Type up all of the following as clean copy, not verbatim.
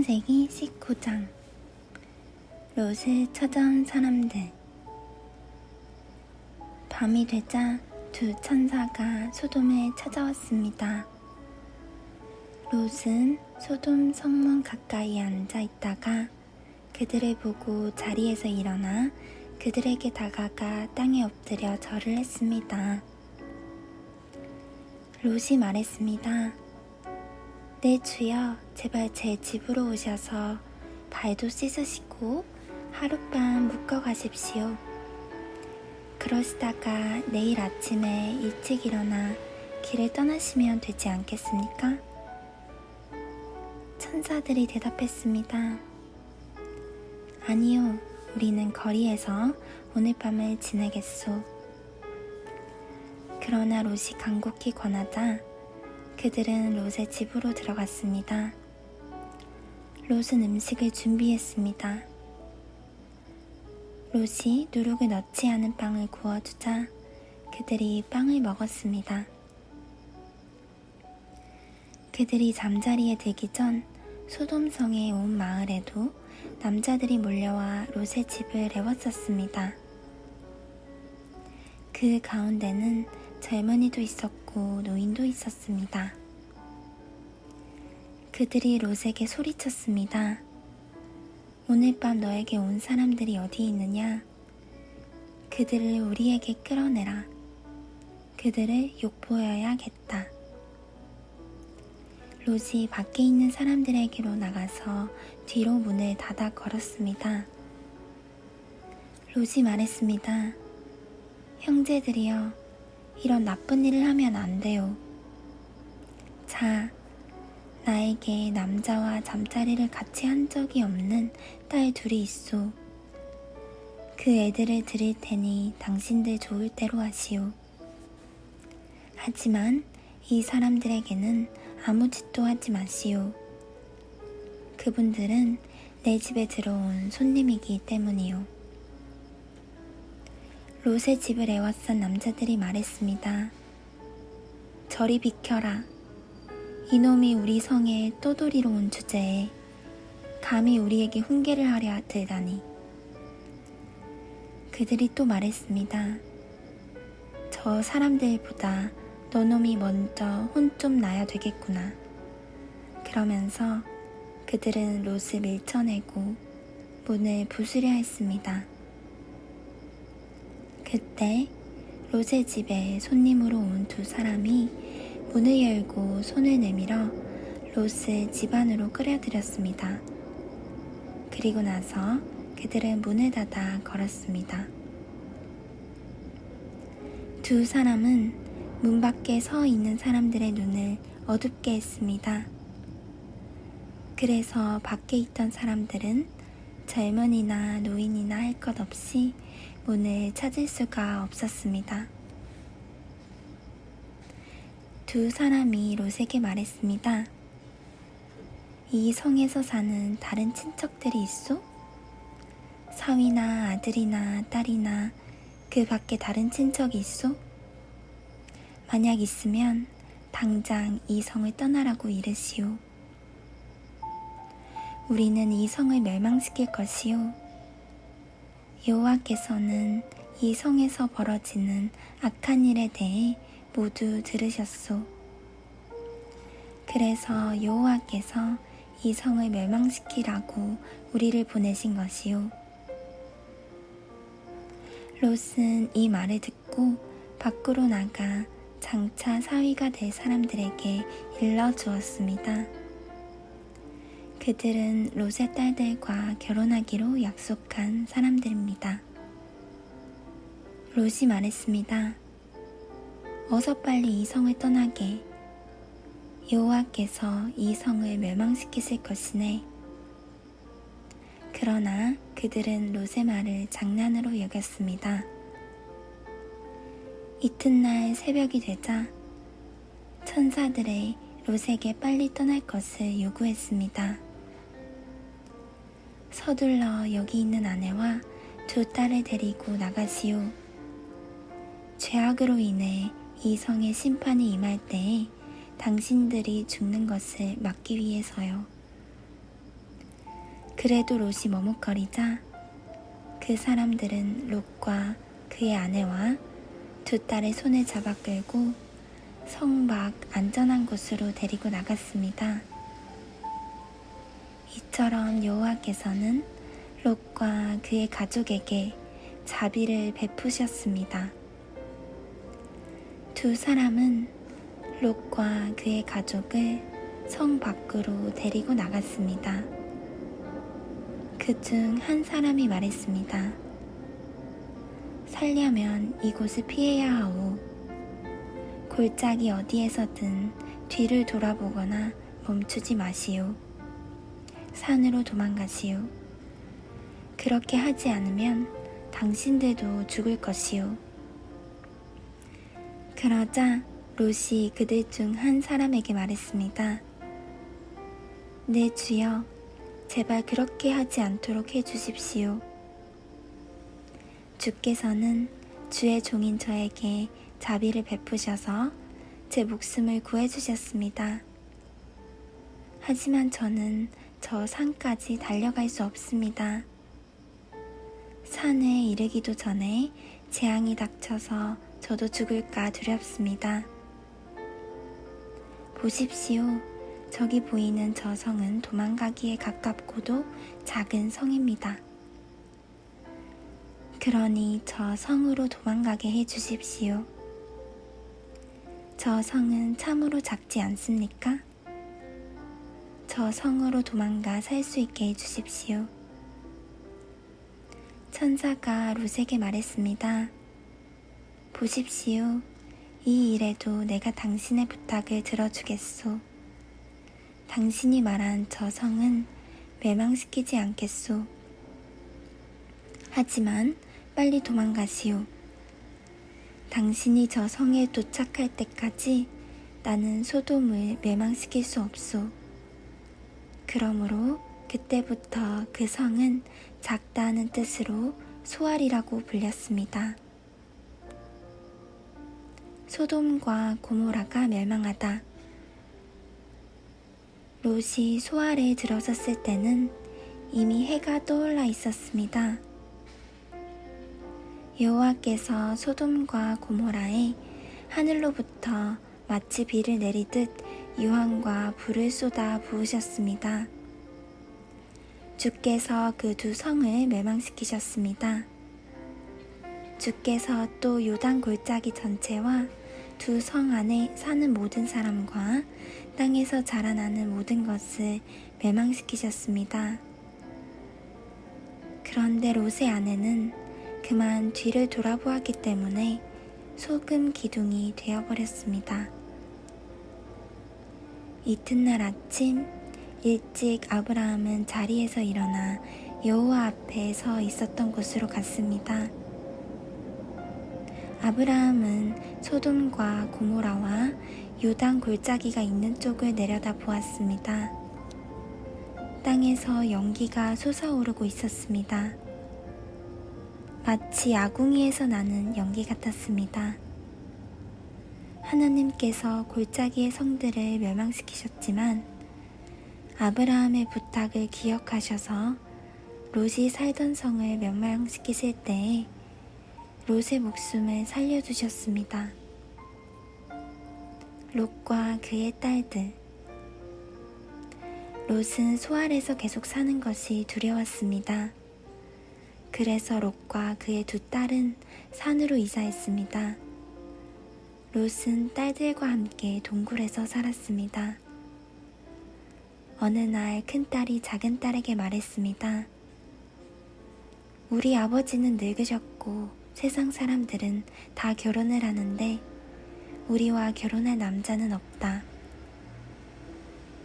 창세기 19장. 롯을 찾아온 사람들. 밤이 되자 두 천사가 소돔에 찾아왔습니다. 롯은 소돔 성문 가까이 앉아 있다가 그들을 보고 자리에서 일어나 그들에게 다가가 땅에 엎드려 절을 했습니다. 롯이 말했습니다. 네 주여, 제발 제 집으로 오셔서 발도 씻으시고 하룻밤 묵어 가십시오. 그러시다가 내일 아침에 일찍 일어나 길을 떠나시면 되지 않겠습니까? 천사들이 대답했습니다. 아니요, 우리는 거리에서 오늘 밤을 지내겠소. 그러나 롯이 간곡히 권하자 그들은 롯의 집으로 들어갔습니다. 롯은 음식을 준비했습니다. 롯이 누룩을 넣지 않은 빵을 구워주자 그들이 빵을 먹었습니다. 그들이 잠자리에 들기 전 소돔성의 온 마을에도 남자들이 몰려와 롯의 집을 애웠었습니다. 그 가운데는 젊은이도 있었고 노인도 있었습니다. 그들이 롯에게 소리쳤습니다. 오늘 밤 너에게 온 사람들이 어디 있느냐? 그들을 우리에게 끌어내라. 그들을 욕보여야겠다. 롯이 밖에 있는 사람들에게로 나가서 뒤로 문을 닫아 걸었습니다. 롯이 말했습니다. 형제들이여, 이런 나쁜 일을 하면 안 돼요. 자, 나에게 남자와 잠자리를 같이 한 적이 없는 딸 둘이 있소. 그 애들을 드릴 테니 당신들 좋을 대로 하시오. 하지만 이 사람들에게는 아무 짓도 하지 마시오. 그분들은 내 집에 들어온 손님이기 때문이요. 롯의 집을 애워싼 남자들이 말했습니다. 저리 비켜라. 이놈이 우리 성에 떠돌이로 온 주제에 감히 우리에게 훈계를 하려 들다니. 그들이 또 말했습니다. 저 사람들보다 너놈이 먼저 혼 좀 나야 되겠구나. 그러면서 그들은 롯을 밀쳐내고 문을 부수려 했습니다. 그때 롯의 집에 손님으로 온 두 사람이 문을 열고 손을 내밀어 롯을 집 안으로 끌어들였습니다. 그리고 나서 그들은 문을 닫아 걸었습니다. 두 사람은 문 밖에 서 있는 사람들의 눈을 어둡게 했습니다. 그래서 밖에 있던 사람들은 젊은이나 노인이나 할 것 없이 문을 찾을 수가 없었습니다. 두 사람이 롯에게 말했습니다. 이 성에서 사는 다른 친척들이 있소? 사위나 아들이나 딸이나 그 밖에 다른 친척이 있소? 만약 있으면 당장 이 성을 떠나라고 이르시오. 우리는 이 성을 멸망시킬 것이요. 여호와께서는 이 성에서 벌어지는 악한 일에 대해 모두 들으셨소. 그래서 여호와께서 이 성을 멸망시키라고 우리를 보내신 것이요. 롯은 이 말을 듣고 밖으로 나가 장차 사위가 될 사람들에게 일러주었습니다. 그들은 롯의 딸들과 결혼하기로 약속한 사람들입니다. 롯이 말했습니다. 어서 빨리 이 성을 떠나게. 여호와께서 이 성을 멸망시키실 것이네. 그러나 그들은 롯의 말을 장난으로 여겼습니다. 이튿날 새벽이 되자 천사들이 롯에게 빨리 떠날 것을 요구했습니다. 서둘러 여기 있는 아내와 두 딸을 데리고 나가시오. 죄악으로 인해 이 성의 심판이 임할 때에 당신들이 죽는 것을 막기 위해서요. 그래도 롯이 머뭇거리자 그 사람들은 롯과 그의 아내와 두 딸의 손을 잡아 끌고 성 밖 안전한 곳으로 데리고 나갔습니다. 이처럼 여호와께서는 롯과 그의 가족에게 자비를 베푸셨습니다. 두 사람은 롯과 그의 가족을 성 밖으로 데리고 나갔습니다. 그중 한 사람이 말했습니다. 살려면 이곳을 피해야 하오. 골짜기 어디에서든 뒤를 돌아보거나 멈추지 마시오. 산으로 도망가시오. 그렇게 하지 않으면 당신들도 죽을 것이오. 그러자 롯이 그들 중 한 사람에게 말했습니다. 네 주여, 제발 그렇게 하지 않도록 해주십시오. 주께서는 주의 종인 저에게 자비를 베푸셔서 제 목숨을 구해주셨습니다. 하지만 저는 저 산까지 달려갈 수 없습니다. 산에 이르기도 전에 재앙이 닥쳐서 저도 죽을까 두렵습니다. 보십시오. 저기 보이는 저 성은 도망가기에 가깝고도 작은 성입니다. 그러니 저 성으로 도망가게 해주십시오. 저 성은 참으로 작지 않습니까? 저 성으로 도망가 살 수 있게 해주십시오. 천사가 롯에게 말했습니다. 보십시오. 이 일에도 내가 당신의 부탁을 들어주겠소. 당신이 말한 저 성은 멸망시키지 않겠소. 하지만 빨리 도망가시오. 당신이 저 성에 도착할 때까지 나는 소돔을 멸망시킬 수 없소. 그러므로 그때부터 그 성은 작다는 뜻으로 소알이라고 불렸습니다. 소돔과 고모라가 멸망하다. 롯이 소알에 들어섰을 때는 이미 해가 떠올라 있었습니다. 여호와께서 소돔과 고모라에 하늘로부터 마치 비를 내리듯 유황과 불을 쏟아 부으셨습니다. 주께서 그 두 성을 멸망시키셨습니다. 주께서 또 요단 골짜기 전체와 두 성 안에 사는 모든 사람과 땅에서 자라나는 모든 것을 멸망시키셨습니다. 그런데 롯의 아내는 그만 뒤를 돌아보았기 때문에 소금 기둥이 되어버렸습니다. 이튿날 아침 일찍 아브라함은 자리에서 일어나 여호와 앞에 서 있었던 곳으로 갔습니다. 아브라함은 소돔과 고모라와 요단 골짜기가 있는 쪽을 내려다 보았습니다. 땅에서 연기가 솟아오르고 있었습니다. 마치 아궁이에서 나는 연기 같았습니다. 하나님께서 골짜기의 성들을 멸망시키셨지만 아브라함의 부탁을 기억하셔서 롯이 살던 성을 멸망시키실 때에 롯의 목숨을 살려주셨습니다. 롯과 그의 딸들. 롯은 소알에서 계속 사는 것이 두려웠습니다. 그래서 롯과 그의 두 딸은 산으로 이사했습니다. 롯은 딸들과 함께 동굴에서 살았습니다. 어느 날 큰딸이 작은딸에게 말했습니다. 우리 아버지는 늙으셨고 세상 사람들은 다 결혼을 하는데 우리와 결혼할 남자는 없다.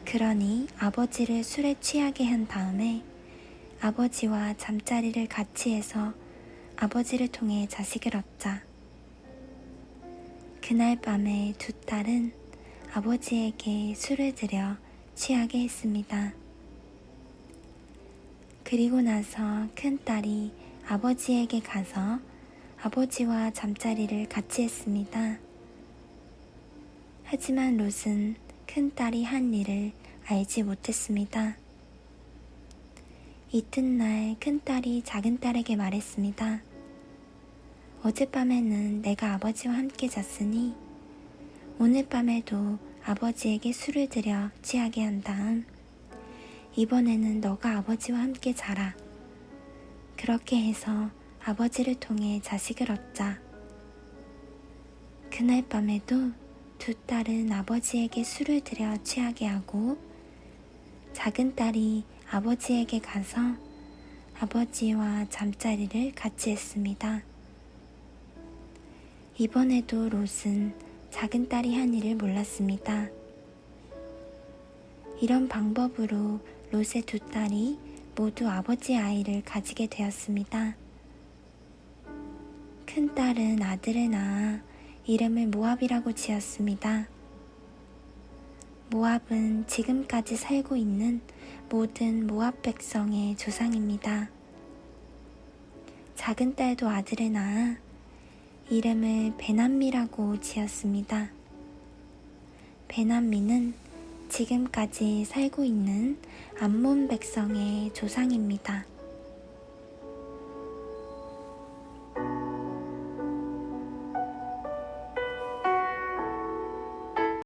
그러니 아버지를 술에 취하게 한 다음에 아버지와 잠자리를 같이 해서 아버지를 통해 자식을 얻자. 그날 밤에 두 딸은 아버지에게 술을 들여 취하게 했습니다. 그리고 나서 큰딸이 아버지에게 가서 아버지와 잠자리를 같이 했습니다. 하지만 롯은 큰딸이 한 일을 알지 못했습니다. 이튿날 큰딸이 작은딸에게 말했습니다. 어젯밤에는 내가 아버지와 함께 잤으니 오늘 밤에도 아버지에게 술을 들여 취하게 한 다음 이번에는 너가 아버지와 함께 자라. 그렇게 해서 아버지를 통해 자식을 얻자. 그날 밤에도 두 딸은 아버지에게 술을 들여 취하게 하고 작은 딸이 아버지에게 가서 아버지와 잠자리를 같이 했습니다. 이번에도 롯은 작은 딸이 한 일을 몰랐습니다. 이런 방법으로 롯의 두 딸이 모두 아버지의 아이를 가지게 되었습니다. 큰 딸은 아들을 낳아 이름을 모압이라고 지었습니다. 모압은 지금까지 살고 있는 모든 모압 백성의 조상입니다. 작은 딸도 아들을 낳아 이름을 베남미라고 지었습니다. 베남미는 지금까지 살고 있는 암몬 백성의 조상입니다.